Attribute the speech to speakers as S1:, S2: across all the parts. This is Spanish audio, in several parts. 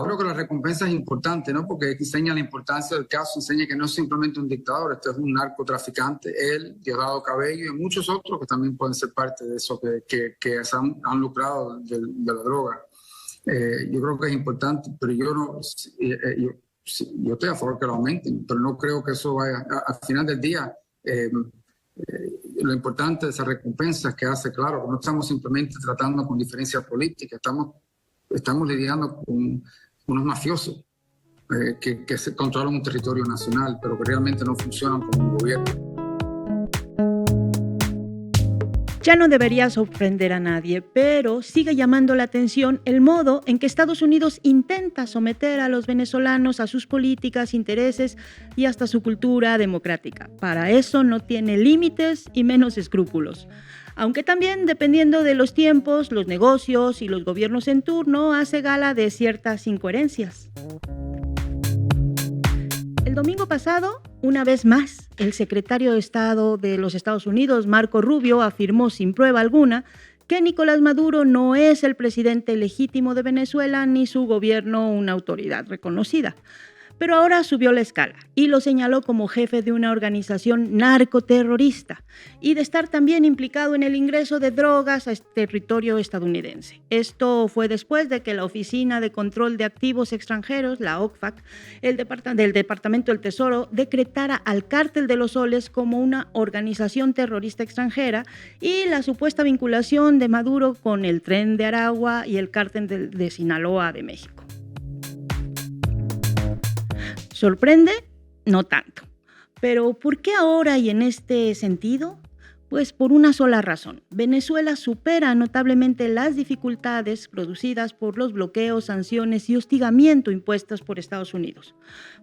S1: Creo que la recompensa es importante, ¿no? Porque enseña la importancia del caso, enseña que no es simplemente un dictador, esto es un narcotraficante, él, Diosdado Cabello y muchos otros que también pueden ser parte de eso, que se han lucrado de la droga. Yo creo que es importante, pero yo no, yo estoy a favor que lo aumenten, pero no creo que eso vaya, al final del día, lo importante de esa recompensa es que hace claro que no estamos simplemente tratando con diferencias políticas, estamos lidiando con unos mafiosos que se controlan un territorio nacional, pero que realmente no funcionan como un gobierno.
S2: Ya no debería sorprender a nadie, pero sigue llamando la atención el modo en que Estados Unidos intenta someter a los venezolanos a sus políticas, intereses y hasta su cultura democrática. Para eso no tiene límites y menos escrúpulos. Aunque también, dependiendo de los tiempos, los negocios y los gobiernos en turno, hace gala de ciertas incoherencias. El domingo pasado, una vez más, el secretario de Estado de los Estados Unidos, Marco Rubio, afirmó sin prueba alguna que Nicolás Maduro no es el presidente legítimo de Venezuela ni su gobierno una autoridad reconocida. Pero ahora subió la escala y lo señaló como jefe de una organización narcoterrorista y de estar también implicado en el ingreso de drogas a este territorio estadounidense. Esto fue después de que la Oficina de Control de Activos Extranjeros, la OCFAC, del Departamento del Tesoro, decretara al Cártel de los Soles como una organización terrorista extranjera y la supuesta vinculación de Maduro con el Tren de Aragua y el Cártel de Sinaloa de México. ¿Sorprende? No tanto. ¿Pero por qué ahora y en este sentido? Pues por una sola razón. Venezuela supera notablemente las dificultades producidas por los bloqueos, sanciones y hostigamiento impuestos por Estados Unidos.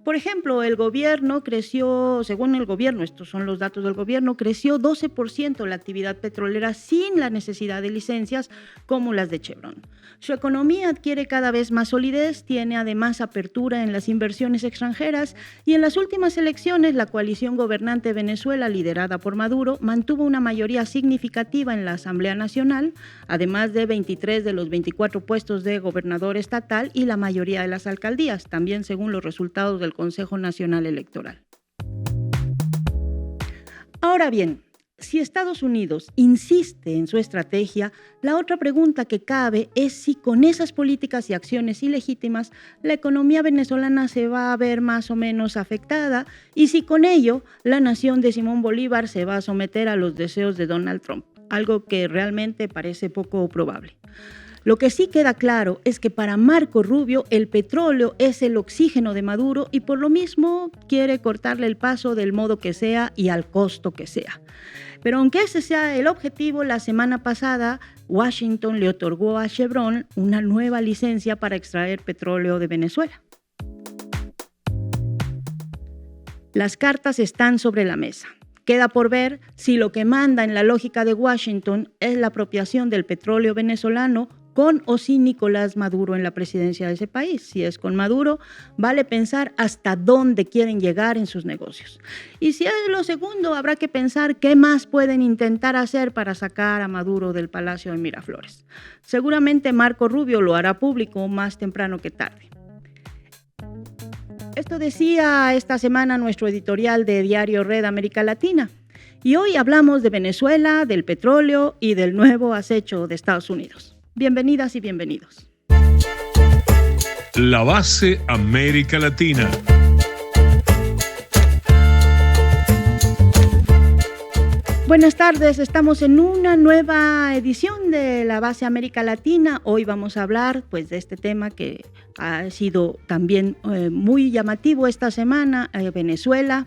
S2: Por ejemplo, el gobierno creció, según el gobierno, estos son los datos del gobierno, creció 12% la actividad petrolera sin la necesidad de licencias como las de Chevron. Su economía adquiere cada vez más solidez, tiene además apertura en las inversiones extranjeras y en las últimas elecciones la coalición gobernante Venezuela, liderada por Maduro, mantuvo una mayoría significativa en la Asamblea Nacional, además de 23 de los 24 puestos de gobernador estatal y la mayoría de las alcaldías, también según los resultados del Consejo Nacional Electoral. Ahora bien, si Estados Unidos insiste en su estrategia, la otra pregunta que cabe es si con esas políticas y acciones ilegítimas la economía venezolana se va a ver más o menos afectada y si con ello la nación de Simón Bolívar se va a someter a los deseos de Donald Trump, algo que realmente parece poco probable. Lo que sí queda claro es que para Marco Rubio el petróleo es el oxígeno de Maduro y por lo mismo quiere cortarle el paso del modo que sea y al costo que sea. Pero aunque ese sea el objetivo, la semana pasada Washington le otorgó a Chevron una nueva licencia para extraer petróleo de Venezuela. Las cartas están sobre la mesa. Queda por ver si lo que manda en la lógica de Washington es la apropiación del petróleo venezolano con o sin Nicolás Maduro en la presidencia de ese país. Si es con Maduro, vale pensar hasta dónde quieren llegar en sus negocios. Y si es lo segundo, habrá que pensar qué más pueden intentar hacer para sacar a Maduro del Palacio de Miraflores. Seguramente Marco Rubio lo hará público más temprano que tarde. Esto decía esta semana nuestro editorial de Diario Red América Latina. Y hoy hablamos de Venezuela, del petróleo y del nuevo acecho de Estados Unidos. Bienvenidas y bienvenidos.
S3: La base América Latina.
S2: Buenas tardes, estamos en una nueva edición de La Base América Latina. Hoy vamos a hablar de este tema que ha sido también muy llamativo esta semana, Venezuela,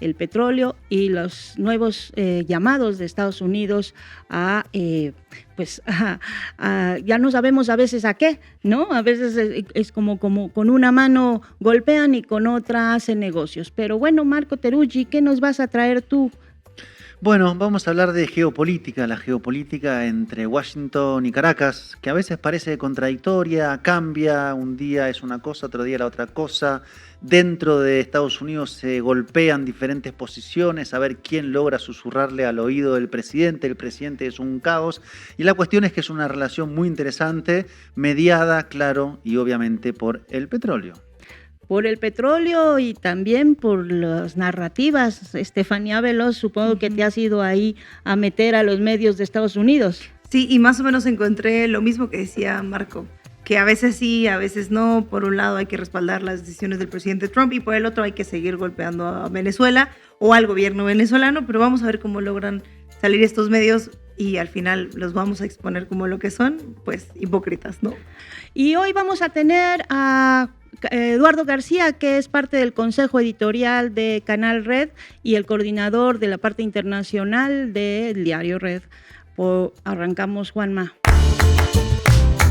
S2: el petróleo y los nuevos llamados de Estados Unidos ya no sabemos a veces a qué, ¿no? A veces es como con una mano golpean y con otra hacen negocios. Pero bueno, Marco Teruggi, ¿qué nos vas a traer tú?
S4: Bueno, vamos a hablar de geopolítica, la geopolítica entre Washington y Caracas, que a veces parece contradictoria, cambia, un día es una cosa, otro día la otra cosa. Dentro de Estados Unidos se golpean diferentes posiciones, a ver quién logra susurrarle al oído del presidente. El presidente es un caos y la cuestión es que es una relación muy interesante, mediada, claro, y obviamente por el petróleo.
S2: Por el petróleo y también por las narrativas. Estefanía Veloz, supongo que te has ido ahí a meter a los medios de Estados Unidos.
S5: Sí, y más o menos encontré lo mismo que decía Marco, que a veces sí, a veces no. Por un lado hay que respaldar las decisiones del presidente Trump y por el otro hay que seguir golpeando a Venezuela o al gobierno venezolano, pero vamos a ver cómo logran salir estos medios y al final los vamos a exponer como lo que son, pues hipócritas, ¿no?
S2: Y hoy vamos a tener a Eduardo García, que es parte del consejo editorial de Canal Red y el coordinador de la parte internacional del diario Red. Arrancamos, Juanma.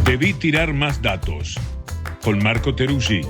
S3: Debí tirar más datos. Con Marco Teruggi.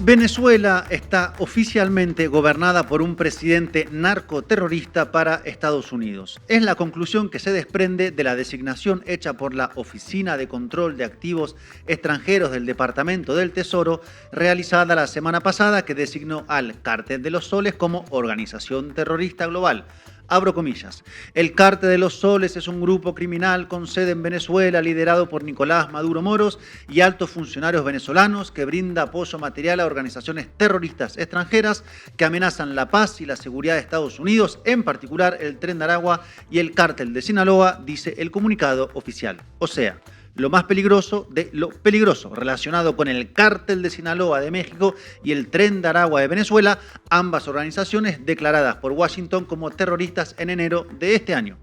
S4: Venezuela está oficialmente gobernada por un presidente narcoterrorista para Estados Unidos. Es la conclusión que se desprende de la designación hecha por la Oficina de Control de Activos Extranjeros del Departamento del Tesoro, realizada la semana pasada, que designó al Cártel de los Soles como organización terrorista global. Abro comillas. El Cártel de los Soles es un grupo criminal con sede en Venezuela, liderado por Nicolás Maduro Moros y altos funcionarios venezolanos, que brinda apoyo material a organizaciones terroristas extranjeras que amenazan la paz y la seguridad de Estados Unidos, en particular el Tren de Aragua y el Cártel de Sinaloa, dice el comunicado oficial. O sea, lo más peligroso de lo peligroso relacionado con el Cártel de Sinaloa de México y el Tren de Aragua de Venezuela, ambas organizaciones declaradas por Washington como terroristas en enero de este año.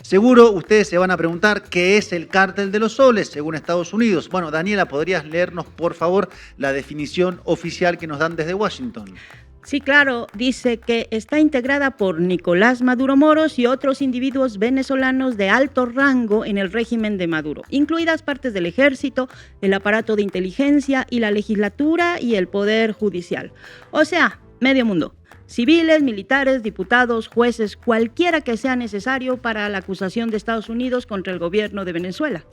S4: Seguro ustedes se van a preguntar qué es el Cártel de los Soles según Estados Unidos. Bueno, Daniela, ¿podrías leernos por favor la definición oficial que nos dan desde Washington?
S2: Sí, claro, dice que está integrada por Nicolás Maduro Moros y otros individuos venezolanos de alto rango en el régimen de Maduro, incluidas partes del ejército, el aparato de inteligencia y la legislatura y el poder judicial. O sea, medio mundo. Civiles, militares, diputados, jueces, cualquiera que sea necesario para la acusación de Estados Unidos contra el gobierno de Venezuela.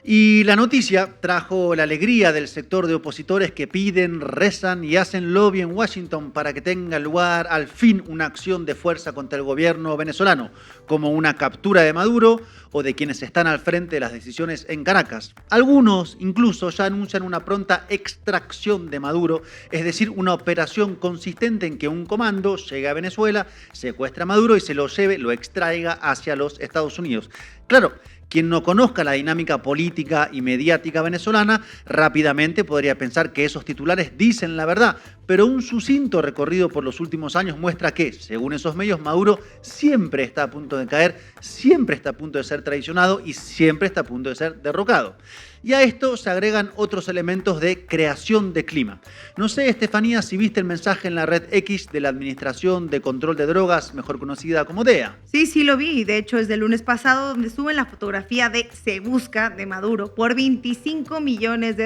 S4: Y la noticia trajo la alegría del sector de opositores que piden, rezan y hacen lobby en Washington para que tenga lugar al fin una acción de fuerza contra el gobierno venezolano, como una captura de Maduro o de quienes están al frente de las decisiones en Caracas. Algunos incluso ya anuncian una pronta extracción de Maduro, es decir, una operación consistente en que un comando llegue a Venezuela, secuestre a Maduro y se lo lleve, lo extraiga hacia los Estados Unidos. Claro, quien no conozca la dinámica política y mediática venezolana rápidamente podría pensar que esos titulares dicen la verdad, pero un sucinto recorrido por los últimos años muestra que, según esos medios, Maduro siempre está a punto de caer, siempre está a punto de ser traicionado y siempre está a punto de ser derrocado. Y a esto se agregan otros elementos de creación de clima. No sé, Estefanía, si viste el mensaje en la red X de la Administración de Control de Drogas, mejor conocida como DEA.
S5: Sí, lo vi. De hecho, es del lunes pasado, donde suben la fotografía de Se Busca de Maduro por $25 millones.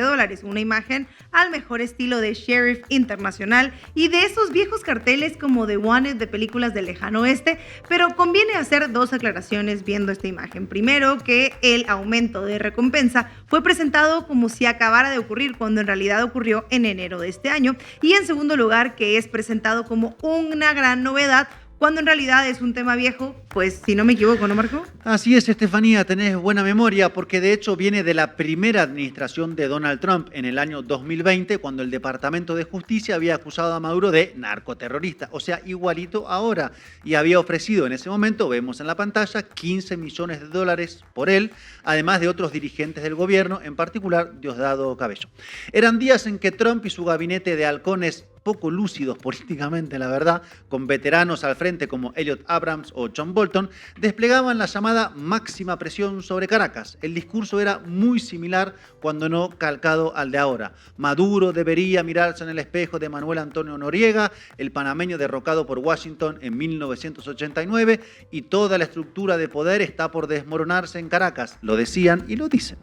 S5: Una imagen al mejor estilo de Sheriff Internacional y de esos viejos carteles como The Wanted de películas del lejano oeste. Pero conviene hacer dos aclaraciones viendo esta imagen. Primero, que el aumento de recompensa fue presentado como si acabara de ocurrir cuando en realidad ocurrió en enero de este año. Y en segundo lugar, que es presentado como una gran novedad cuando en realidad es un tema viejo, pues si no me equivoco, ¿no, Marco?
S4: Así es, Estefanía, tenés buena memoria, porque de hecho viene de la primera administración de Donald Trump en el año 2020, cuando el Departamento de Justicia había acusado a Maduro de narcoterrorista, o sea, igualito ahora, y había ofrecido en ese momento, vemos en la pantalla, $15 millones por él, además de otros dirigentes del gobierno, en particular Diosdado Cabello. Eran días en que Trump y su gabinete de halcones poco lúcidos políticamente, la verdad, con veteranos al frente como Elliot Abrams o John Bolton, Bolton, desplegaban la llamada máxima presión sobre Caracas. El discurso era muy similar, cuando no calcado, al de ahora. Maduro debería mirarse en el espejo de Manuel Antonio Noriega, el panameño derrocado por Washington en 1989, y toda la estructura de poder está por desmoronarse en Caracas. Lo decían y lo dicen.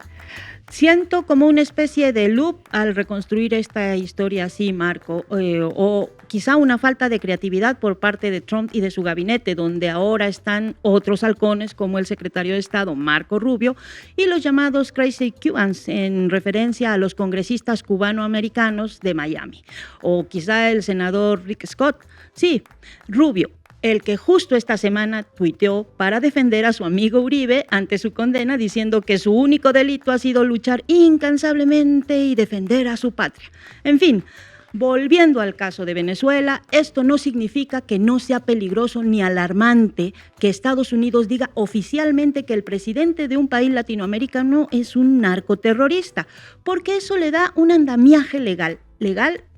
S2: Siento como una especie de loop al reconstruir esta historia así, Marco, o quizá una falta de creatividad por parte de Trump y de su gabinete, donde ahora están otros halcones como el secretario de Estado Marco Rubio y los llamados Crazy Cubans, en referencia a los congresistas cubanoamericanos de Miami, o quizá el senador Rick Scott. Sí, Rubio, el que justo esta semana tuiteó para defender a su amigo Uribe ante su condena, diciendo que su único delito ha sido luchar incansablemente y defender a su patria. En fin, volviendo al caso de Venezuela, esto no significa que no sea peligroso ni alarmante que Estados Unidos diga oficialmente que el presidente de un país latinoamericano es un narcoterrorista, porque eso le da un andamiaje legal,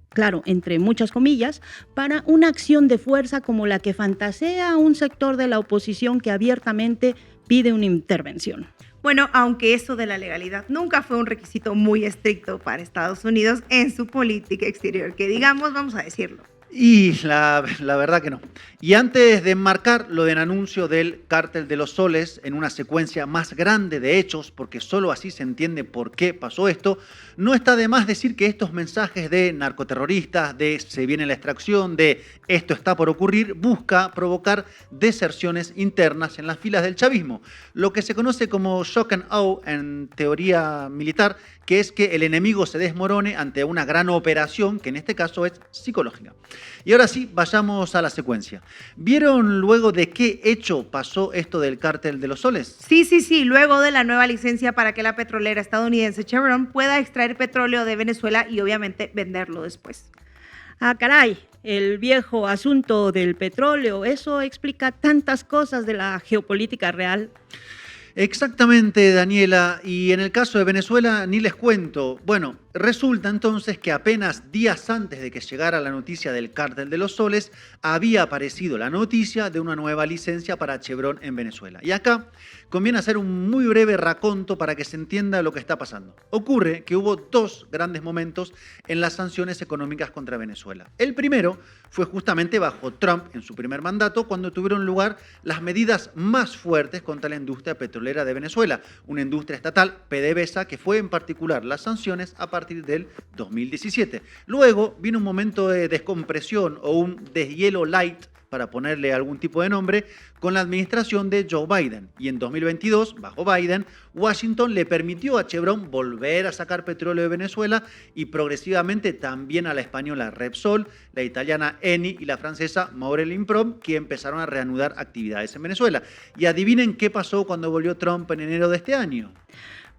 S2: claro, entre muchas comillas, para una acción de fuerza como la que fantasea un sector de la oposición que abiertamente pide una intervención.
S5: Bueno, aunque eso de la legalidad nunca fue un requisito muy estricto para Estados Unidos en su política exterior, que digamos, vamos a decirlo.
S4: Y la verdad que no. Y antes de enmarcar lo del anuncio del Cártel de los Soles en una secuencia más grande de hechos, porque solo así se entiende por qué pasó esto, no está de más decir que estos mensajes de narcoterroristas, de se viene la extracción, de esto está por ocurrir, busca provocar deserciones internas en las filas del chavismo. Lo que se conoce como shock and awe en teoría militar, que es que el enemigo se desmorone ante una gran operación, que en este caso es psicológica. Y ahora sí, vayamos a la secuencia. ¿Vieron luego de qué hecho pasó esto del Cártel de los Soles?
S5: Sí, luego de la nueva licencia para que la petrolera estadounidense Chevron pueda extraer petróleo de Venezuela y obviamente venderlo después.
S2: Ah, caray, el viejo asunto del petróleo, eso explica tantas cosas de la geopolítica real.
S4: Exactamente, Daniela, y en el caso de Venezuela ni les cuento. Bueno, resulta entonces que apenas días antes de que llegara la noticia del Cártel de los Soles, había aparecido la noticia de una nueva licencia para Chevron en Venezuela. Y acá conviene hacer un muy breve raconto para que se entienda lo que está pasando. Ocurre que hubo dos grandes momentos en las sanciones económicas contra Venezuela. El primero fue justamente bajo Trump en su primer mandato, cuando tuvieron lugar las medidas más fuertes contra la industria petrolera de Venezuela, una industria estatal, PDVSA, que fue en particular las sanciones a partir del 2017. Luego vino un momento de descompresión o un deshielo light, para ponerle algún tipo de nombre, con la administración de Joe Biden. Y en 2022, bajo Biden, Washington le permitió a Chevron volver a sacar petróleo de Venezuela y progresivamente también a la española Repsol, la italiana Eni y la francesa Maurel-Improm, que empezaron a reanudar actividades en Venezuela. Y adivinen qué pasó cuando volvió Trump en enero de este año.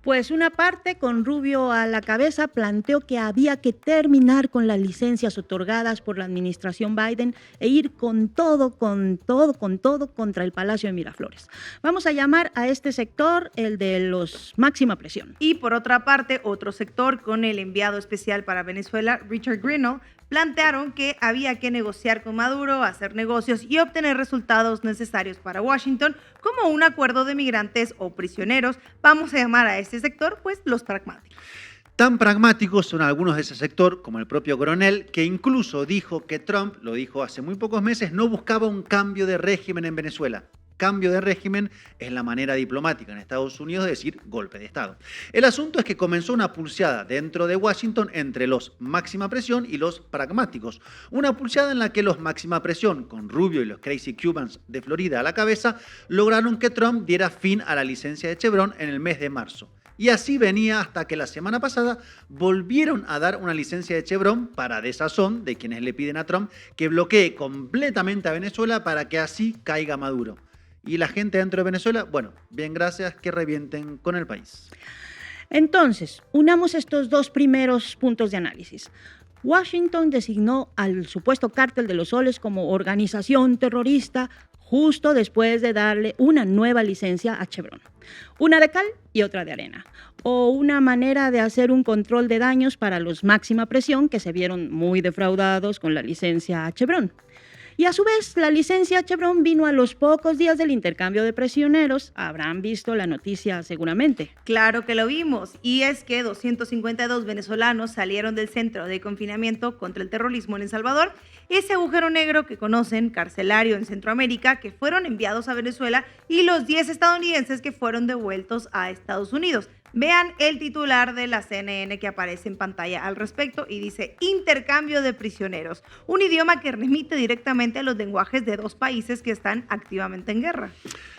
S2: Pues una parte, con Rubio a la cabeza, planteó que había que terminar con las licencias otorgadas por la administración Biden e ir con todo contra el Palacio de Miraflores. Vamos a llamar a este sector el de los máxima presión.
S5: Y por otra parte, otro sector, con el enviado especial para Venezuela, Richard Grenell, plantearon que había que negociar con Maduro, hacer negocios y obtener resultados necesarios para Washington, como un acuerdo de migrantes o prisioneros. Vamos a llamar a este sector, pues, los pragmáticos.
S4: Tan pragmáticos son algunos de ese sector, como el propio Grenell, que incluso dijo que Trump, lo dijo hace muy pocos meses, no buscaba un cambio de régimen en Venezuela. Cambio de régimen es la manera diplomática en Estados Unidos de decir golpe de Estado. El asunto es que comenzó una pulseada dentro de Washington entre los máxima presión y los pragmáticos. Una pulseada en la que los máxima presión, con Rubio y los Crazy Cubans de Florida a la cabeza, lograron que Trump diera fin a la licencia de Chevron en el mes de marzo. Y así venía hasta que la semana pasada volvieron a dar una licencia de Chevron para desazón de quienes le piden a Trump que bloquee completamente a Venezuela para que así caiga Maduro. Y la gente dentro de Venezuela, bueno, bien, gracias, que revienten con el país.
S2: Entonces, unamos estos dos primeros puntos de análisis. Washington designó al supuesto Cártel de los Soles como organización terrorista justo después de darle una nueva licencia a Chevron. Una de cal y otra de arena. O una manera de hacer un control de daños para los máxima presión que se vieron muy defraudados con la licencia a Chevron. Y a su vez, la licencia Chevron vino a los pocos días del intercambio de prisioneros. Habrán visto la noticia seguramente.
S5: Claro que lo vimos, y es que 252 venezolanos salieron del centro de confinamiento contra el terrorismo en El Salvador, ese agujero negro que conocen, carcelario en Centroamérica, que fueron enviados a Venezuela, y los 10 estadounidenses que fueron devueltos a Estados Unidos. Vean el titular de la CNN que aparece en pantalla al respecto y dice intercambio de prisioneros, un idioma que remite directamente a los lenguajes de dos países que están activamente en guerra.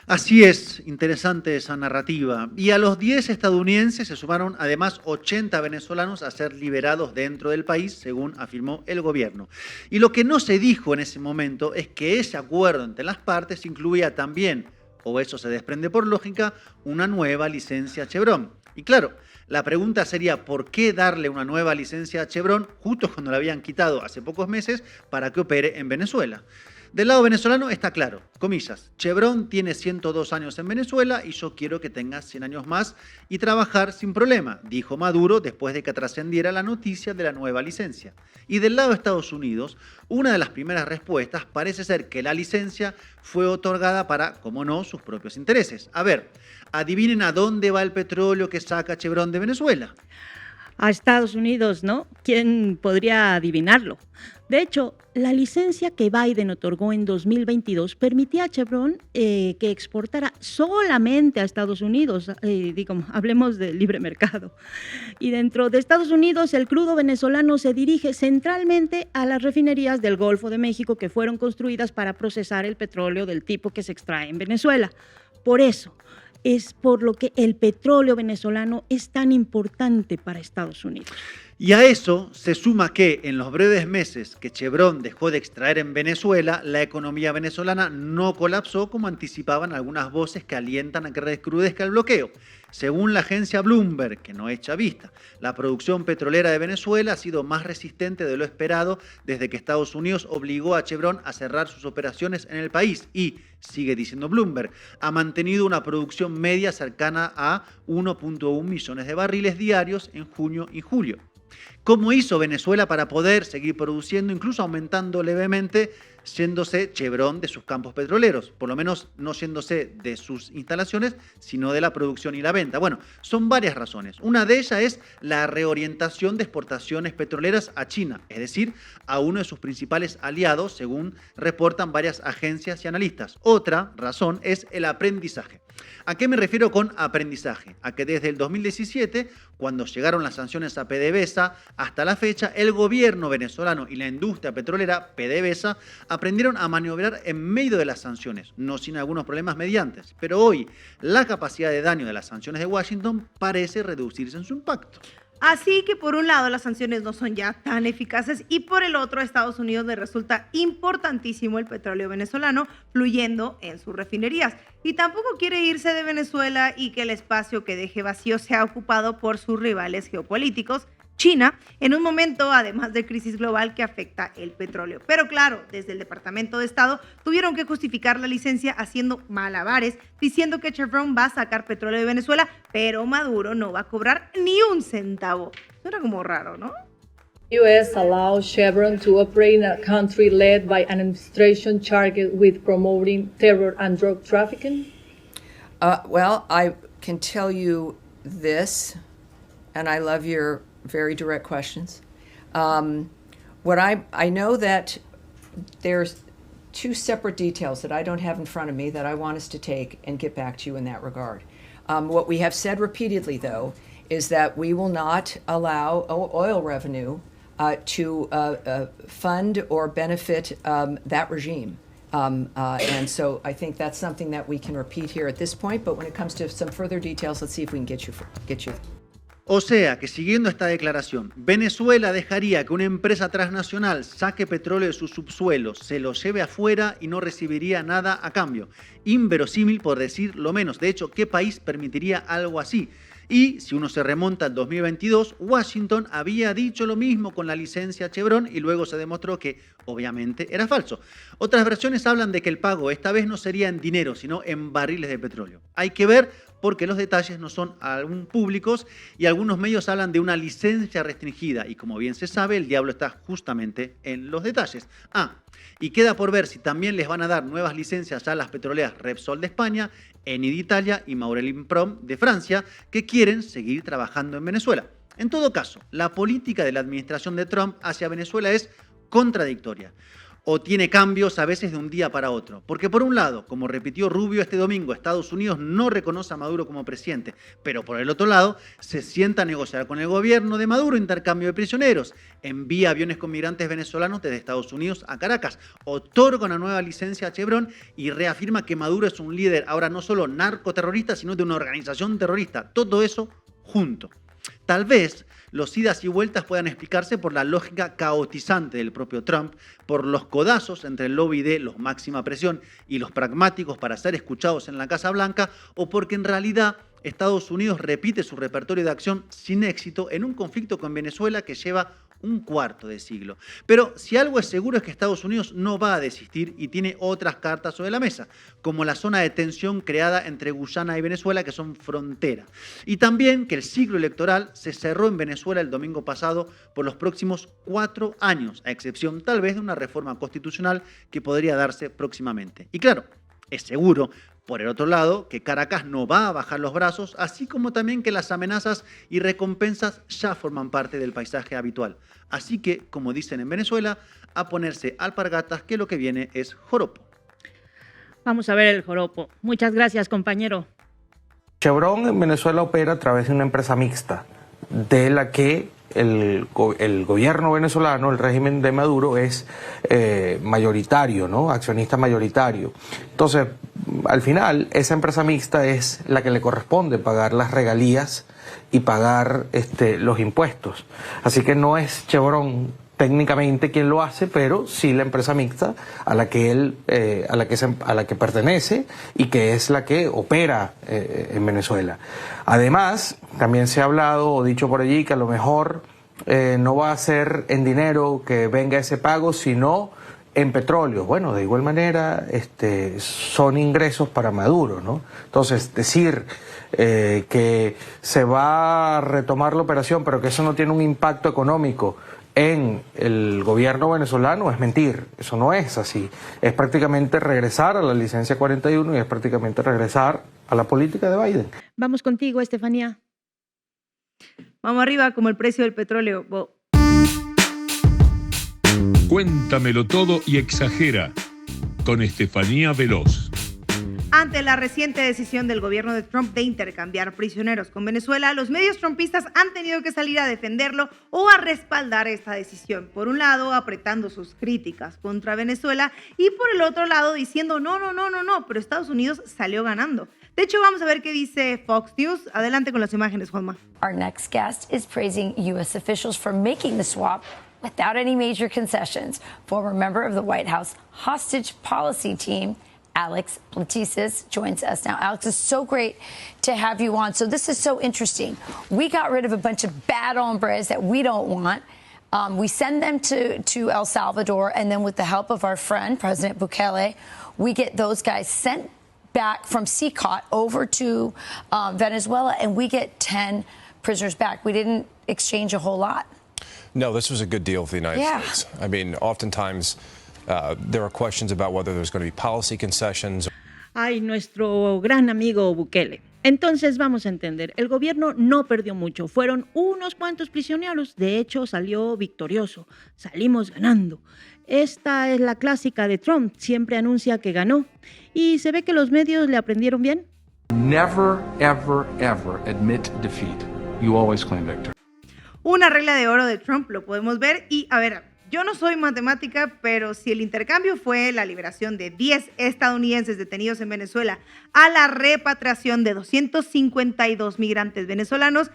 S4: Así es, interesante esa narrativa. Y a los 10 estadounidenses se sumaron además 80 venezolanos a ser liberados dentro del país, según afirmó el gobierno. Y lo que no se dijo en ese momento es que ese acuerdo entre las partes incluía también, o eso se desprende por lógica, una nueva licencia Chevron. Y claro, la pregunta sería ¿por qué darle una nueva licencia a Chevron justo cuando la habían quitado hace pocos meses para que opere en Venezuela? Del lado venezolano está claro, comillas, Chevron tiene 102 años en Venezuela y yo quiero que tenga 100 años más y trabajar sin problema, dijo Maduro después de que trascendiera la noticia de la nueva licencia. Y del lado de Estados Unidos, una de las primeras respuestas parece ser que la licencia fue otorgada para, como no, sus propios intereses. A ver, adivinen a dónde va el petróleo que saca Chevron de Venezuela.
S2: A Estados Unidos, ¿no? ¿Quién podría adivinarlo? De hecho, la licencia que Biden otorgó en 2022 permitía a Chevron que exportara solamente a Estados Unidos, hablemos del libre mercado. Y dentro de Estados Unidos, el crudo venezolano se dirige centralmente a las refinerías del Golfo de México que fueron construidas para procesar el petróleo del tipo que se extrae en Venezuela. Por eso, es por lo que el petróleo venezolano es tan importante para Estados Unidos.
S4: Y a eso se suma que en los breves meses que Chevron dejó de extraer en Venezuela, la economía venezolana no colapsó como anticipaban algunas voces que alientan a que recrudezca el bloqueo. Según la agencia Bloomberg, que no es chavista, la producción petrolera de Venezuela ha sido más resistente de lo esperado desde que Estados Unidos obligó a Chevron a cerrar sus operaciones en el país y, sigue diciendo Bloomberg, ha mantenido una producción media cercana a 1.1 millones de barriles diarios en junio y julio. ¿Cómo hizo Venezuela para poder seguir produciendo, incluso aumentando levemente, yéndose Chevron de sus campos petroleros? Por lo menos no yéndose de sus instalaciones, sino de la producción y la venta. Bueno, son varias razones. Una de ellas es la reorientación de exportaciones petroleras a China, es decir, a uno de sus principales aliados, según reportan varias agencias y analistas. Otra razón es el aprendizaje. ¿A qué me refiero con aprendizaje? A que desde el 2017, cuando llegaron las sanciones a PDVSA, hasta la fecha, el gobierno venezolano y la industria petrolera, PDVSA, aprendieron a maniobrar en medio de las sanciones, no sin algunos problemas mediantes. Pero hoy, la capacidad de daño de las sanciones de Washington parece reducirse en su impacto.
S5: Así que por un lado las sanciones no son ya tan eficaces y por el otro a Estados Unidos le resulta importantísimo el petróleo venezolano fluyendo en sus refinerías. Y tampoco quiere irse de Venezuela y que el espacio que deje vacío sea ocupado por sus rivales geopolíticos, China, en un momento además de crisis global que afecta el petróleo. Pero claro, desde el Departamento de Estado tuvieron que justificar la licencia haciendo malabares, diciendo que Chevron va a sacar petróleo de Venezuela, pero Maduro no va a cobrar ni un centavo. Suena como raro, ¿no?
S6: U.S. allows Chevron to operate in a country led by an administration charged with promoting terror and drug trafficking?
S7: Well, I can tell you this, and I love your very direct questions. I know that there's two separate details that I don't have in front of me that I want us to take and get back to you in that regard. What we have said repeatedly, though, is that we will not allow oil revenue to fund or benefit that regime. And so I think that's something that we can repeat here at this point, but when it comes to some further details, let's see if we can get you.
S4: O sea que siguiendo esta declaración, Venezuela dejaría que una empresa transnacional saque petróleo de sus subsuelos, se lo lleve afuera y no recibiría nada a cambio. Inverosímil por decir lo menos. De hecho, ¿qué país permitiría algo así? Y si uno se remonta al 2022, Washington había dicho lo mismo con la licencia Chevron y luego se demostró que obviamente era falso. Otras versiones hablan de que el pago esta vez no sería en dinero, sino en barriles de petróleo. Hay que ver porque los detalles no son aún públicos y algunos medios hablan de una licencia restringida y como bien se sabe, el diablo está justamente en los detalles. Y queda por ver si también les van a dar nuevas licencias a las petroleras Repsol de España, Eni de Italia y Maurel & Prom de Francia, que quieren seguir trabajando en Venezuela. En todo caso, la política de la administración de Trump hacia Venezuela es contradictoria. O tiene cambios a veces de un día para otro. Porque por un lado, como repitió Rubio este domingo, Estados Unidos no reconoce a Maduro como presidente, pero por el otro lado, se sienta a negociar con el gobierno de Maduro intercambio de prisioneros, envía aviones con migrantes venezolanos desde Estados Unidos a Caracas, otorga una nueva licencia a Chevron y reafirma que Maduro es un líder ahora no solo narcoterrorista, sino de una organización terrorista. Todo eso junto. Tal vez los idas y vueltas puedan explicarse por la lógica caotizante del propio Trump, por los codazos entre el lobby de los máxima presión y los pragmáticos para ser escuchados en la Casa Blanca, o porque en realidad Estados Unidos repite su repertorio de acción sin éxito en un conflicto con Venezuela que lleva un cuarto de siglo. Pero si algo es seguro es que Estados Unidos no va a desistir y tiene otras cartas sobre la mesa, como la zona de tensión creada entre Guyana y Venezuela, que son frontera. Y también que el ciclo electoral se cerró en Venezuela el domingo pasado por los próximos 4 años, a excepción tal vez de una reforma constitucional que podría darse próximamente. Y claro, es seguro, por el otro lado, que Caracas no va a bajar los brazos, así como también que las amenazas y recompensas ya forman parte del paisaje habitual. Así que, como dicen en Venezuela, a ponerse alpargatas que lo que viene es joropo.
S2: Vamos a ver el joropo. Muchas gracias, compañero.
S8: Chevron en Venezuela opera a través de una empresa mixta, de la que el gobierno venezolano, el régimen de Maduro, es mayoritario, ¿no? Accionista mayoritario. Entonces, al final, esa empresa mixta es la que le corresponde pagar las regalías y pagar los impuestos. Así que no es Chevron técnicamente quien lo hace, pero sí la empresa mixta a la que a la que pertenece y que es la que opera en Venezuela. Además, también se ha hablado o dicho por allí que a lo mejor no va a ser en dinero que venga ese pago, sino en petróleo. Bueno, de igual manera son ingresos para Maduro, ¿no? Entonces, decir que se va a retomar la operación, pero que eso no tiene un impacto económico en el gobierno venezolano es mentir. Eso no es así. Es prácticamente regresar a la licencia 41 y es prácticamente regresar a la política de Biden.
S2: Vamos contigo, Estefanía.
S5: Vamos arriba como el precio del petróleo.
S3: Cuéntamelo todo y exagera con Estefanía Veloz.
S5: Ante la reciente decisión del gobierno de Trump de intercambiar prisioneros con Venezuela, los medios trumpistas han tenido que salir a defenderlo o a respaldar esta decisión. Por un lado, apretando sus críticas contra Venezuela y por el otro lado diciendo no, pero Estados Unidos salió ganando. De hecho, vamos a ver qué dice Fox News. Adelante con las imágenes, Juanma.
S9: Our next guest is praising U.S. officials for making the swap without any major concessions. Former member of the White House hostage policy team, Alex Platisis, joins us now. Alex, it's so great to have you on. So this is so interesting. We got rid of a bunch of bad hombres that we don't want. We send them to El Salvador, and then with the help of our friend, President Bukele, we get those guys sent back from CCOT over to Venezuela, and we get 10 prisoners back. We didn't exchange a whole lot.
S10: No, this was a good deal for the United States. I mean, oftentimes there are questions about whether there's going to be policy concessions.
S2: Ay, nuestro gran amigo Bukele. Entonces vamos a entender, el gobierno no perdió mucho, fueron unos cuantos prisioneros, de hecho salió victorioso, salimos ganando. Esta es la clásica de Trump, siempre anuncia que ganó y se ve que los medios le aprendieron bien.
S11: Never, ever, ever admit defeat. You always claim victory.
S5: Una regla de oro de Trump, lo podemos ver y a ver, yo no soy matemática, pero si el intercambio fue la liberación de 10 estadounidenses detenidos en Venezuela a la repatriación de 252 migrantes venezolanos,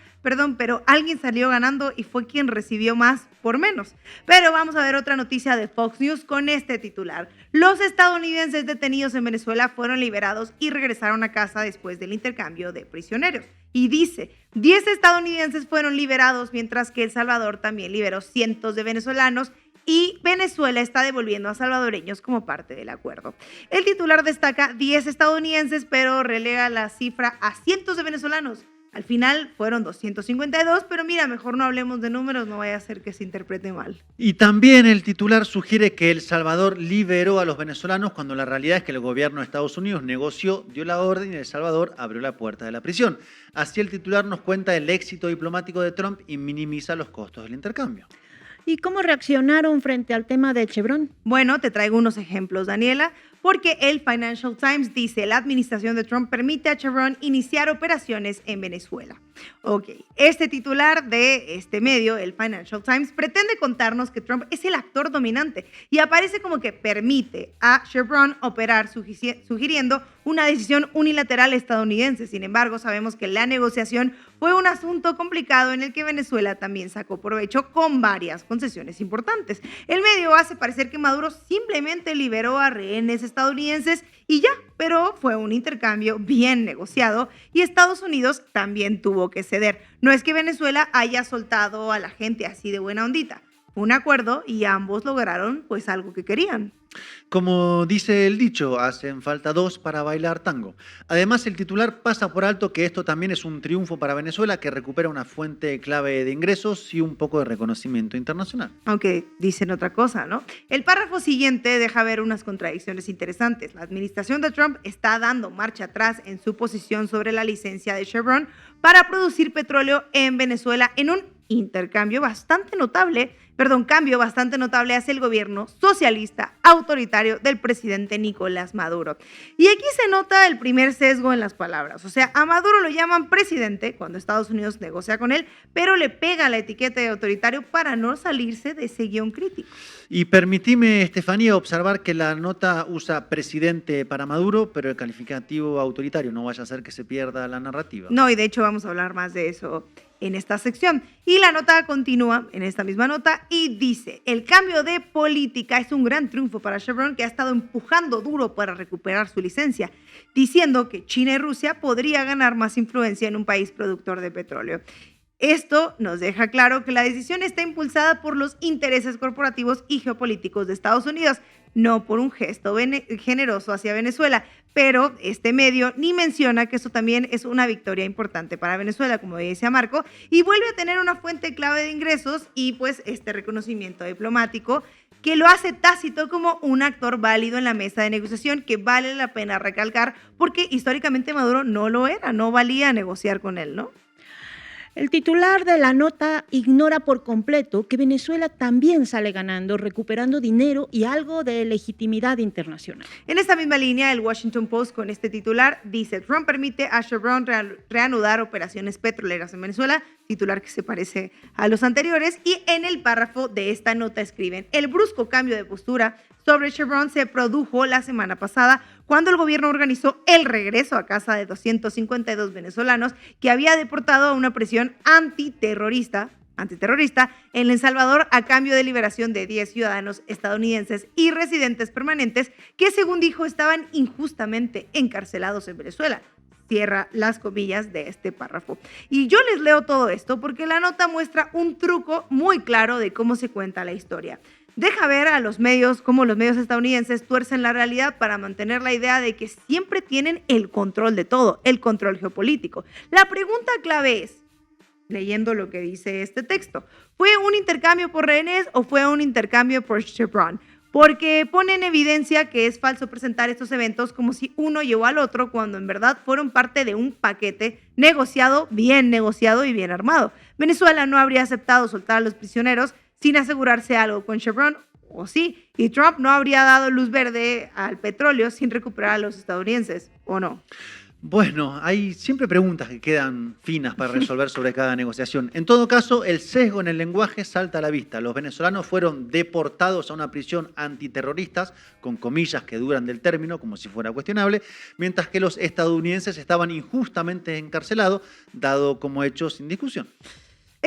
S5: pero alguien salió ganando y fue quien recibió más por menos. Pero vamos a ver otra noticia de Fox News con este titular. Los estadounidenses detenidos en Venezuela fueron liberados y regresaron a casa después del intercambio de prisioneros. Y dice, 10 estadounidenses fueron liberados, mientras que El Salvador también liberó cientos de venezolanos y Venezuela está devolviendo a salvadoreños como parte del acuerdo. El titular destaca 10 estadounidenses, pero relega la cifra a cientos de venezolanos. Al final fueron 252, pero mira, mejor no hablemos de números, no vaya a ser que se interprete mal.
S4: Y también el titular sugiere que El Salvador liberó a los venezolanos cuando la realidad es que el gobierno de Estados Unidos negoció, dio la orden y El Salvador abrió la puerta de la prisión. Así el titular nos cuenta el éxito diplomático de Trump y minimiza los costos del intercambio.
S2: ¿Y cómo reaccionaron frente al tema de Chevron?
S5: Bueno, te traigo unos ejemplos, Daniela, porque el Financial Times dice la administración de Trump permite a Chevron iniciar operaciones en Venezuela. Ok, este titular de este medio, el Financial Times, pretende contarnos que Trump es el actor dominante y aparece como que permite a Chevron operar, sugiriendo una decisión unilateral estadounidense. Sin embargo, sabemos que la negociación fue un asunto complicado en el que Venezuela también sacó provecho con varias concesiones importantes. El medio hace parecer que Maduro simplemente liberó a rehenes estadounidenses y ya, pero fue un intercambio bien negociado y Estados Unidos también tuvo que ceder. No es que Venezuela haya soltado a la gente así de buena ondita. Fue un acuerdo y ambos lograron pues algo que querían.
S4: Como dice el dicho, hacen falta dos para bailar tango. Además, el titular pasa por alto que esto también es un triunfo para Venezuela, que recupera una fuente clave de ingresos y un poco de reconocimiento internacional.
S5: Aunque dicen otra cosa, ¿no? El párrafo siguiente deja ver unas contradicciones interesantes. La administración de Trump está dando marcha atrás en su posición sobre la licencia de Chevron para producir petróleo en Venezuela en un cambio bastante notable hacia el gobierno socialista autoritario del presidente Nicolás Maduro. Y aquí se nota el primer sesgo en las palabras. O sea, a Maduro lo llaman presidente cuando Estados Unidos negocia con él, pero le pega la etiqueta de autoritario para no salirse de ese guión crítico.
S4: Y permitime, Estefanía, observar que la nota usa presidente para Maduro, pero el calificativo autoritario, no vaya a ser que se pierda la narrativa.
S5: No, y de hecho vamos a hablar más de eso en esta sección. Y la nota continúa en esta misma nota y dice: el cambio de política es un gran triunfo para Chevron, que ha estado empujando duro para recuperar su licencia, diciendo que China y Rusia podría ganar más influencia en un país productor de petróleo. Esto nos deja claro que la decisión está impulsada por los intereses corporativos y geopolíticos de Estados Unidos, no por un gesto generoso hacia Venezuela. Pero este medio ni menciona que eso también es una victoria importante para Venezuela, como decía Marco, y vuelve a tener una fuente clave de ingresos y pues este reconocimiento diplomático que lo hace tácito como un actor válido en la mesa de negociación, que vale la pena recalcar porque históricamente Maduro no lo era, no valía negociar con él, ¿no?
S2: El titular de la nota ignora por completo que Venezuela también sale ganando, recuperando dinero y algo de legitimidad internacional.
S5: En esta misma línea, el Washington Post con este titular dice: Trump permite a Chevron reanudar operaciones petroleras en Venezuela, titular que se parece a los anteriores, y en el párrafo de esta nota escriben: el brusco cambio de postura sobre Chevron se produjo la semana pasada cuando el gobierno organizó el regreso a casa de 252 venezolanos que había deportado a una prisión antiterrorista en El Salvador a cambio de liberación de 10 ciudadanos estadounidenses y residentes permanentes que, según dijo, estaban injustamente encarcelados en Venezuela. Cierra las comillas de este párrafo. Y yo les leo todo esto porque la nota muestra un truco muy claro de cómo se cuenta la historia. Deja ver a los medios cómo los medios estadounidenses tuercen la realidad para mantener la idea de que siempre tienen el control de todo, el control geopolítico. La pregunta clave es, leyendo lo que dice este texto, ¿fue un intercambio por rehenes o fue un intercambio por Chevron? Porque pone en evidencia que es falso presentar estos eventos como si uno llevó al otro, cuando en verdad fueron parte de un paquete negociado y bien armado. Venezuela no habría aceptado soltar a los prisioneros sin asegurarse algo con Chevron, o sí, y Trump no habría dado luz verde al petróleo sin recuperar a los estadounidenses, ¿o no?
S4: Bueno, hay siempre preguntas que quedan finas para resolver sobre cada negociación. En todo caso, el sesgo en el lenguaje salta a la vista. Los venezolanos fueron deportados a una prisión antiterroristas, con comillas que duran del término, como si fuera cuestionable, mientras que los estadounidenses estaban injustamente encarcelados, dado como hecho sin discusión.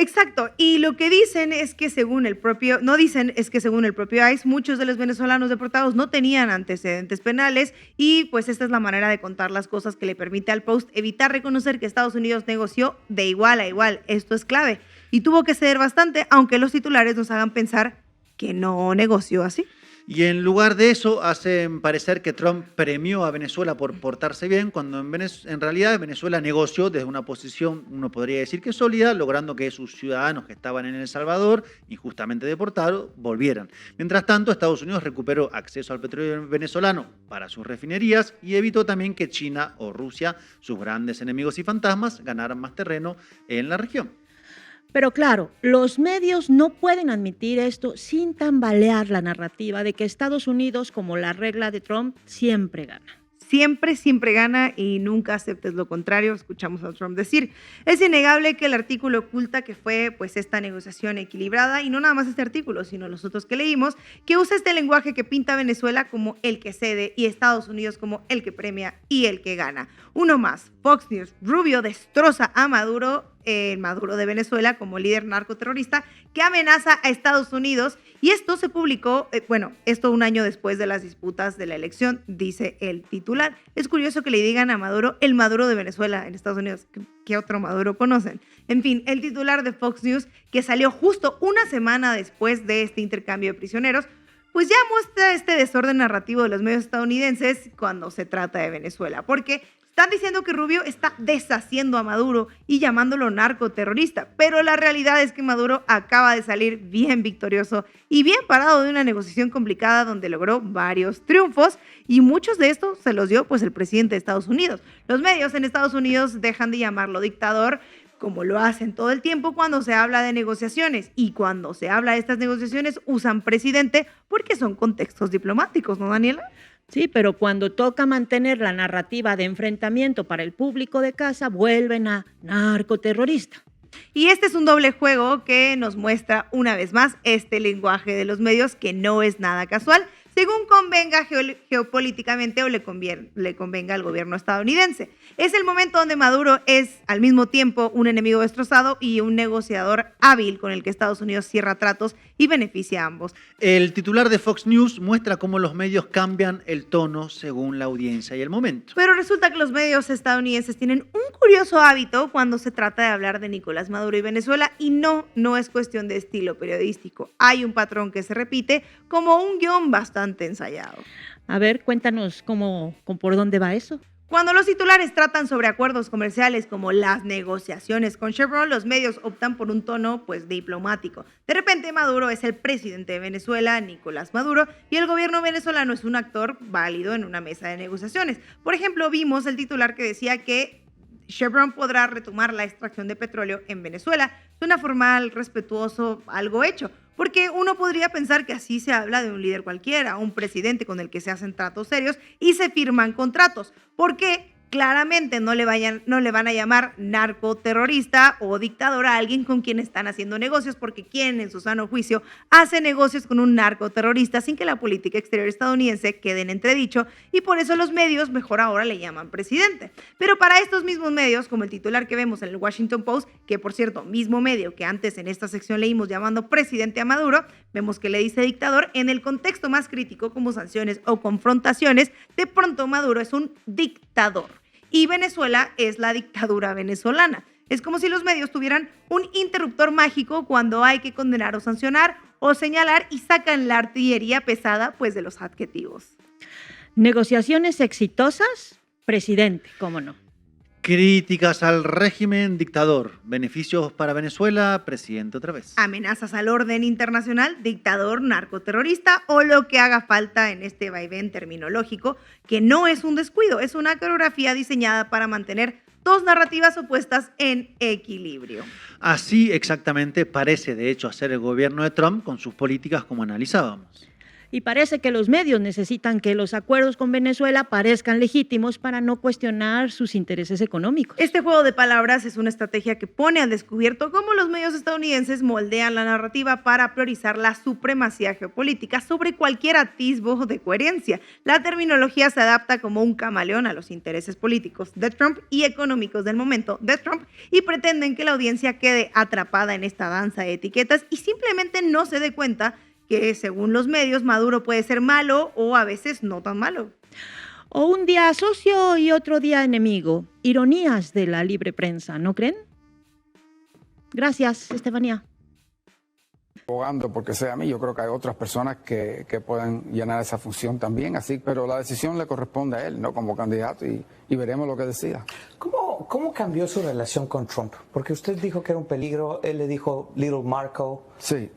S5: Exacto, y lo que dicen es que según el propio ICE, muchos de los venezolanos deportados no tenían antecedentes penales y pues esta es la manera de contar las cosas que le permite al Post evitar reconocer que Estados Unidos negoció de igual a igual. Esto es clave y tuvo que ceder bastante, aunque los titulares nos hagan pensar que no negoció así.
S4: Y en lugar de eso, hacen parecer que Trump premió a Venezuela por portarse bien, cuando en realidad Venezuela negoció desde una posición, uno podría decir que sólida, logrando que sus ciudadanos que estaban en El Salvador, injustamente deportados, volvieran. Mientras tanto, Estados Unidos recuperó acceso al petróleo venezolano para sus refinerías y evitó también que China o Rusia, sus grandes enemigos y fantasmas, ganaran más terreno en la región.
S2: Pero claro, los medios no pueden admitir esto sin tambalear la narrativa de que Estados Unidos, como la regla de Trump, siempre gana.
S5: Siempre gana y nunca aceptes lo contrario, escuchamos a Trump decir. Es innegable que el artículo oculta que fue pues esta negociación equilibrada, y no nada más este artículo, sino los otros que leímos, que usa este lenguaje que pinta a Venezuela como el que cede y Estados Unidos como el que premia y el que gana. Uno más, Fox News, Rubio destroza a Maduro, el Maduro de Venezuela, como líder narcoterrorista que amenaza a Estados Unidos, y esto se publicó, esto un año después de las disputas de la elección, dice el titular. Es curioso que le digan a Maduro el Maduro de Venezuela en Estados Unidos. ¿Qué otro Maduro conocen? En fin, el titular de Fox News, que salió justo una semana después de este intercambio de prisioneros, pues ya muestra este desorden narrativo de los medios estadounidenses cuando se trata de Venezuela, porque están diciendo que Rubio está deshaciendo a Maduro y llamándolo narcoterrorista, pero la realidad es que Maduro acaba de salir bien victorioso y bien parado de una negociación complicada donde logró varios triunfos, y muchos de estos se los dio pues el presidente de Estados Unidos. Los medios en Estados Unidos dejan de llamarlo dictador, como lo hacen todo el tiempo cuando se habla de negociaciones, y cuando se habla de estas negociaciones usan presidente porque son contextos diplomáticos, ¿no, Daniela?
S2: Sí, pero cuando toca mantener la narrativa de enfrentamiento para el público de casa, vuelven a narcoterrorista.
S5: Y este es un doble juego que nos muestra una vez más este lenguaje de los medios, que no es nada casual, según convenga geopolíticamente o le convenga al gobierno estadounidense. Es el momento donde Maduro es al mismo tiempo un enemigo destrozado y un negociador hábil con el que Estados Unidos cierra tratos y beneficia a ambos.
S4: El titular de Fox News muestra cómo los medios cambian el tono según la audiencia y el momento.
S5: Pero resulta que los medios estadounidenses tienen un curioso hábito cuando se trata de hablar de Nicolás Maduro y Venezuela, y no es cuestión de estilo periodístico. Hay un patrón que se repite como un guión bastante ensayado.
S2: A ver, cuéntanos por dónde va eso.
S5: Cuando los titulares tratan sobre acuerdos comerciales como las negociaciones con Chevron, los medios optan por un tono diplomático. De repente Maduro es el presidente de Venezuela, Nicolás Maduro, y el gobierno venezolano es un actor válido en una mesa de negociaciones. Por ejemplo, vimos el titular que decía que Chevron podrá retomar la extracción de petróleo en Venezuela. Suena formal, respetuoso, algo hecho, porque uno podría pensar que así se habla de un líder cualquiera, un presidente con el que se hacen tratos serios y se firman contratos. ¿Por qué? Claramente no le van a llamar narcoterrorista o dictador a alguien con quien están haciendo negocios, porque quien en su sano juicio hace negocios con un narcoterrorista sin que la política exterior estadounidense quede en entredicho, y por eso los medios mejor ahora le llaman presidente. Pero para estos mismos medios, como el titular que vemos en el Washington Post, que por cierto, mismo medio que antes en esta sección leímos llamando presidente a Maduro, vemos que le dice dictador, en el contexto más crítico como sanciones o confrontaciones, de pronto Maduro es un dictador. Y Venezuela es la dictadura venezolana. Es como si los medios tuvieran un interruptor mágico cuando hay que condenar o sancionar o señalar, y sacan la artillería pesada de los adjetivos.
S2: Negociaciones exitosas, presidente, ¿cómo no?
S4: Críticas al régimen dictador. Beneficios para Venezuela, presidente otra vez.
S5: Amenazas al orden internacional, dictador, narcoterrorista, o lo que haga falta en este vaivén terminológico, que no es un descuido, es una coreografía diseñada para mantener dos narrativas opuestas en equilibrio.
S4: Así exactamente parece de hecho hacer el gobierno de Trump con sus políticas, como analizábamos.
S2: Y parece que los medios necesitan que los acuerdos con Venezuela parezcan legítimos para no cuestionar sus intereses económicos.
S5: Este juego de palabras es una estrategia que pone al descubierto cómo los medios estadounidenses moldean la narrativa para priorizar la supremacía geopolítica sobre cualquier atisbo de coherencia. La terminología se adapta como un camaleón a los intereses políticos de Trump y económicos del momento de Trump, y pretenden que la audiencia quede atrapada en esta danza de etiquetas y simplemente no se dé cuenta que, según los medios, Maduro puede ser malo o a veces no tan malo.
S2: O un día socio y otro día enemigo. Ironías de la libre prensa, ¿no creen? Gracias, Estefanía.
S1: Abogando porque sea a mí, yo creo que hay otras personas que pueden llenar esa función también, así, pero la decisión le corresponde a él, ¿no? Como candidato y veremos lo que decida.
S12: ¿Cómo cambió su relación con Trump? Porque usted dijo que era un peligro, él le dijo Little Marco.
S1: Sí.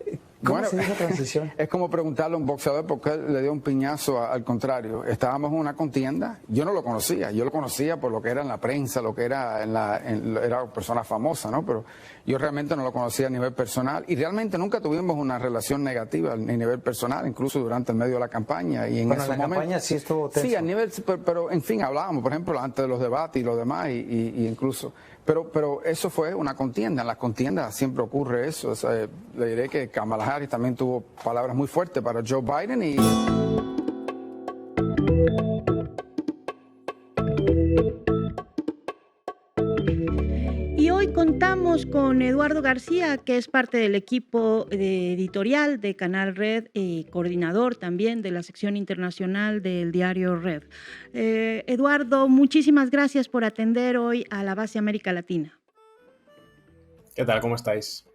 S12: ¿Cómo se dio esa transición?
S1: Es como preguntarle a un boxeador por qué le dio un piñazo al contrario. Estábamos en una contienda, yo no lo conocía, yo lo conocía por lo que era en la prensa, lo que era era persona famosa, ¿no? Pero yo realmente no lo conocía a nivel personal y realmente nunca tuvimos una relación negativa a nivel personal, incluso durante el medio de la campaña. Y en ese momento,
S12: campaña sí estuvo tenso.
S1: Sí, a nivel, pero en fin, hablábamos, por ejemplo, antes de los debates y lo demás, y incluso... Pero eso fue una contienda. En las contiendas siempre ocurre eso. O sea, le diré que Kamala Harris también tuvo palabras muy fuertes para Joe Biden y...
S2: Y hoy contamos con Eduardo García, que es parte del equipo editorial de Canal Red y coordinador también de la sección internacional del diario Red. Eduardo, muchísimas gracias por atender hoy a la base América Latina.
S13: ¿Qué tal? ¿Cómo estáis?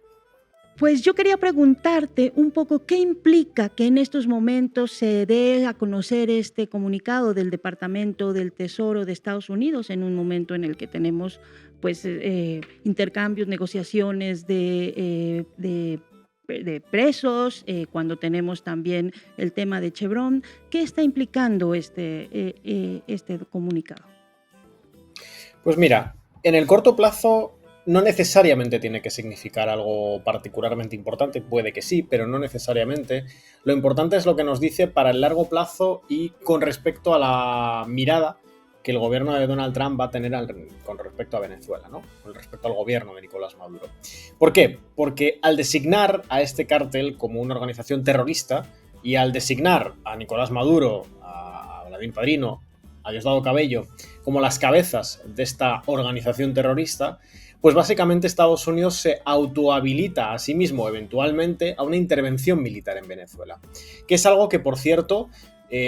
S2: Pues yo quería preguntarte un poco qué implica que en estos momentos se dé a conocer este comunicado del Departamento del Tesoro de Estados Unidos en un momento en el que tenemos pues intercambios, negociaciones de presos, cuando tenemos también el tema de Chevron. ¿Qué está implicando este comunicado?
S13: Pues mira, en el corto plazo no necesariamente tiene que significar algo particularmente importante, puede que sí, pero no necesariamente. Lo importante es lo que nos dice para el largo plazo y con respecto a la mirada que el gobierno de Donald Trump va a tener con respecto a Venezuela, ¿no? Con respecto al gobierno de Nicolás Maduro. ¿Por qué? Porque al designar a este cártel como una organización terrorista y al designar a Nicolás Maduro, a Vladimir Padrino, a Diosdado Cabello como las cabezas de esta organización terrorista, pues básicamente Estados Unidos se autohabilita a sí mismo eventualmente a una intervención militar en Venezuela, que es algo que, por cierto,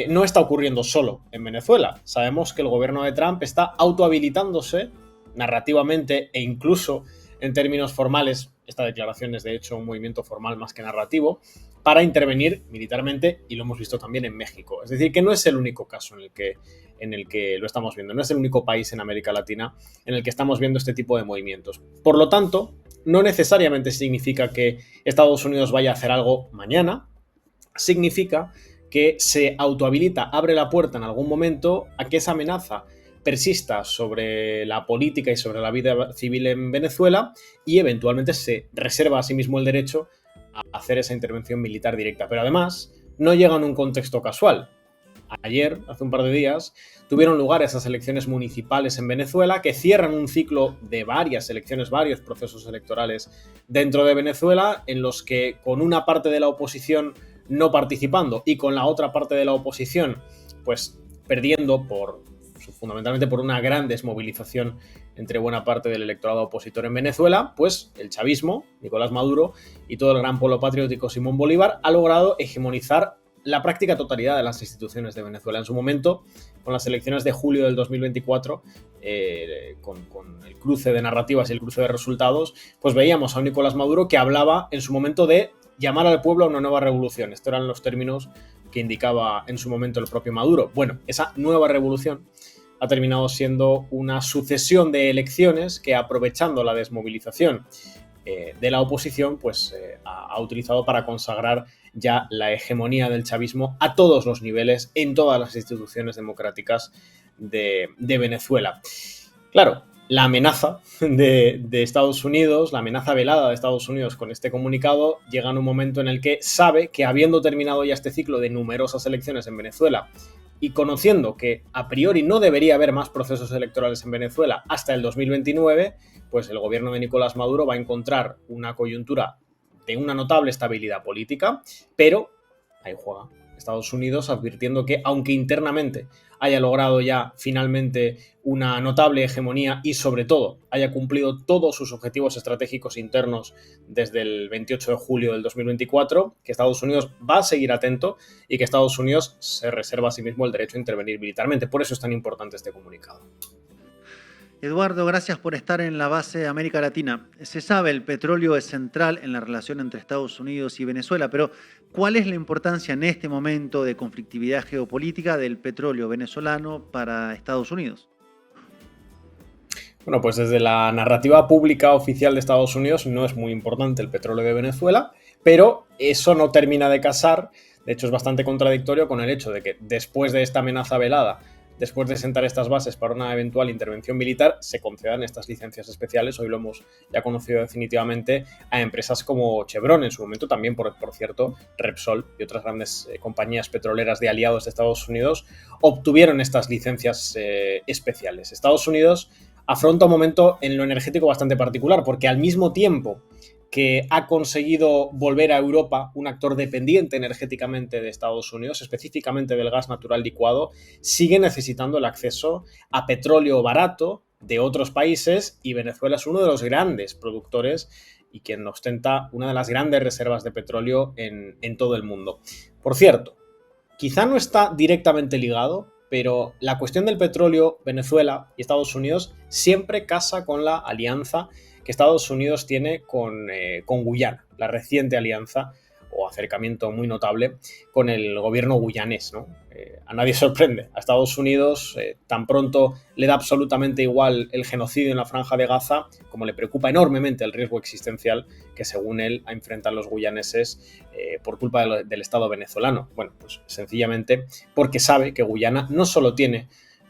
S13: no está ocurriendo solo en Venezuela. Sabemos que el gobierno de Trump está autohabilitándose narrativamente e incluso en términos formales, esta declaración es de hecho un movimiento formal más que narrativo, para intervenir militarmente, y lo hemos visto también en México. Es decir, que no es el único caso en el que lo estamos viendo, no es el único país en América Latina en el que estamos viendo este tipo de movimientos. Por lo tanto, no necesariamente significa que Estados Unidos vaya a hacer algo mañana, significa que se autohabilita, abre la puerta en algún momento a que esa amenaza persista sobre la política y sobre la vida civil en Venezuela y eventualmente se reserva a sí mismo el derecho a hacer esa intervención militar directa. Pero además no llega en un contexto casual. Ayer, hace un par de días, tuvieron lugar esas elecciones municipales en Venezuela que cierran un ciclo de varias elecciones, varios procesos electorales dentro de Venezuela, en los que con una parte de la oposición no participando y con la otra parte de la oposición pues perdiendo fundamentalmente por una gran desmovilización entre buena parte del electorado opositor en Venezuela, pues el chavismo, Nicolás Maduro y todo el gran pueblo patriótico Simón Bolívar ha logrado hegemonizar la práctica totalidad de las instituciones de Venezuela. En su momento, con las elecciones de julio del 2024, con el cruce de narrativas y el cruce de resultados, pues veíamos a un Nicolás Maduro que hablaba en su momento de llamar al pueblo a una nueva revolución. Estos eran los términos que indicaba en su momento el propio Maduro. Bueno, esa nueva revolución ha terminado siendo una sucesión de elecciones que, aprovechando la desmovilización de la oposición, pues ha utilizado para consagrar ya la hegemonía del chavismo a todos los niveles, en todas las instituciones democráticas de Venezuela. Claro, la amenaza de Estados Unidos, la amenaza velada de Estados Unidos con este comunicado, llega en un momento en el que sabe que, habiendo terminado ya este ciclo de numerosas elecciones en Venezuela y conociendo que a priori no debería haber más procesos electorales en Venezuela hasta el 2029, pues el gobierno de Nicolás Maduro va a encontrar una coyuntura de una notable estabilidad política, pero ahí juega Estados Unidos advirtiendo que, aunque internamente haya logrado ya finalmente una notable hegemonía y sobre todo haya cumplido todos sus objetivos estratégicos internos desde el 28 de julio del 2024, que Estados Unidos va a seguir atento y que Estados Unidos se reserva a sí mismo el derecho a intervenir militarmente. Por eso es tan importante este comunicado.
S4: Eduardo, gracias por estar en la base América Latina. Se sabe, el petróleo es central en la relación entre Estados Unidos y Venezuela, pero ¿cuál es la importancia en este momento de conflictividad geopolítica del petróleo venezolano para Estados Unidos?
S13: Bueno, pues desde la narrativa pública oficial de Estados Unidos no es muy importante el petróleo de Venezuela, pero eso no termina de casar, de hecho es bastante contradictorio con el hecho de que después de esta amenaza velada, después de sentar estas bases para una eventual intervención militar, se concedan estas licencias especiales. Hoy lo hemos ya conocido definitivamente a empresas como Chevron, en su momento también, por cierto, Repsol y otras grandes compañías petroleras de aliados de Estados Unidos obtuvieron estas licencias especiales. Estados Unidos afronta un momento en lo energético bastante particular, porque al mismo tiempo que ha conseguido volver a Europa un actor dependiente energéticamente de Estados Unidos, específicamente del gas natural licuado, sigue necesitando el acceso a petróleo barato de otros países, y Venezuela es uno de los grandes productores y quien ostenta una de las grandes reservas de petróleo en todo el mundo. Por cierto, quizá no está directamente ligado, pero la cuestión del petróleo, Venezuela y Estados Unidos siempre casa con la alianza que Estados Unidos tiene con Guyana, la reciente alianza o acercamiento muy notable con el gobierno guyanés, ¿no? A nadie sorprende. A Estados Unidos tan pronto le da absolutamente igual el genocidio en la Franja de Gaza, como le preocupa enormemente el riesgo existencial que, según él, enfrentan los guyaneses por culpa del Estado venezolano. Bueno, pues sencillamente porque sabe que Guyana no solo tiene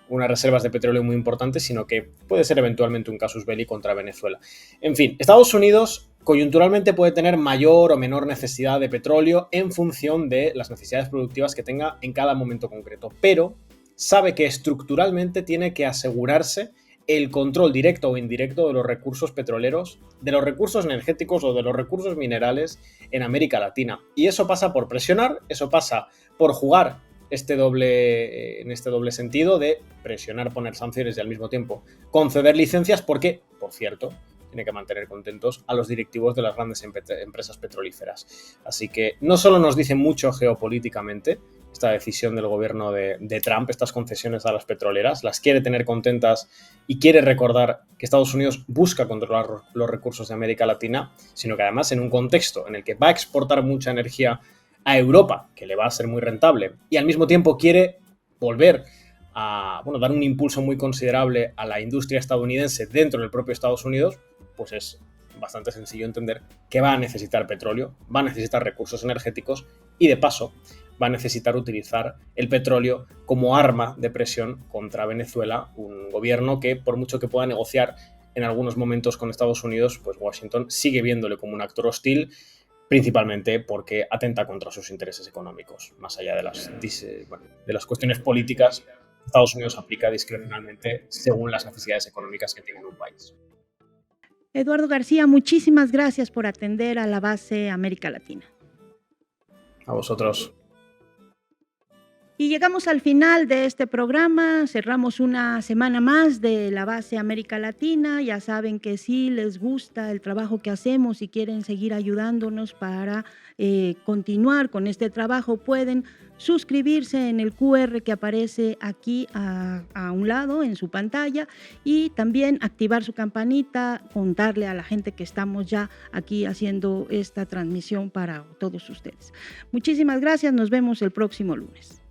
S13: unas reservas de petróleo muy importantes, sino que puede ser eventualmente un casus belli contra Venezuela. En fin, Estados Unidos coyunturalmente puede tener mayor o menor necesidad de petróleo en función de las necesidades productivas que tenga en cada momento concreto, pero sabe que estructuralmente tiene que asegurarse el control directo o indirecto de los recursos petroleros, de los recursos energéticos o de los recursos minerales en América Latina. Y eso pasa por presionar, eso pasa por jugar en este doble sentido de presionar, poner sanciones y al mismo tiempo conceder licencias, porque, por cierto, tiene que mantener contentos a los directivos de las grandes empresas petrolíferas. Así que no solo nos dice mucho geopolíticamente esta decisión del gobierno de Trump, estas concesiones a las petroleras, las quiere tener contentas y quiere recordar que Estados Unidos busca controlar los recursos de América Latina, sino que además en un contexto en el que va a exportar mucha energía a Europa, que le va a ser muy rentable, y al mismo tiempo quiere volver a dar un impulso muy considerable a la industria estadounidense dentro del propio Estados Unidos, pues es bastante sencillo entender que va a necesitar petróleo, va a necesitar recursos energéticos y, de paso, va a necesitar utilizar el petróleo como arma de presión contra Venezuela, un gobierno que, por mucho que pueda negociar en algunos momentos con Estados Unidos, pues Washington sigue viéndole como un actor hostil, principalmente porque atenta contra sus intereses económicos. Más allá de las cuestiones políticas, Estados Unidos aplica discrecionalmente según las necesidades económicas que tiene un país.
S2: Eduardo García, muchísimas gracias por atender a la base América Latina.
S13: A vosotros.
S2: Y llegamos al final de este programa, cerramos una semana más de la base América Latina. Ya saben que si les gusta el trabajo que hacemos y quieren seguir ayudándonos para continuar con este trabajo, pueden suscribirse en el QR que aparece aquí a un lado en su pantalla y también activar su campanita, contarle a la gente que estamos ya aquí haciendo esta transmisión para todos ustedes. Muchísimas gracias, nos vemos el próximo lunes.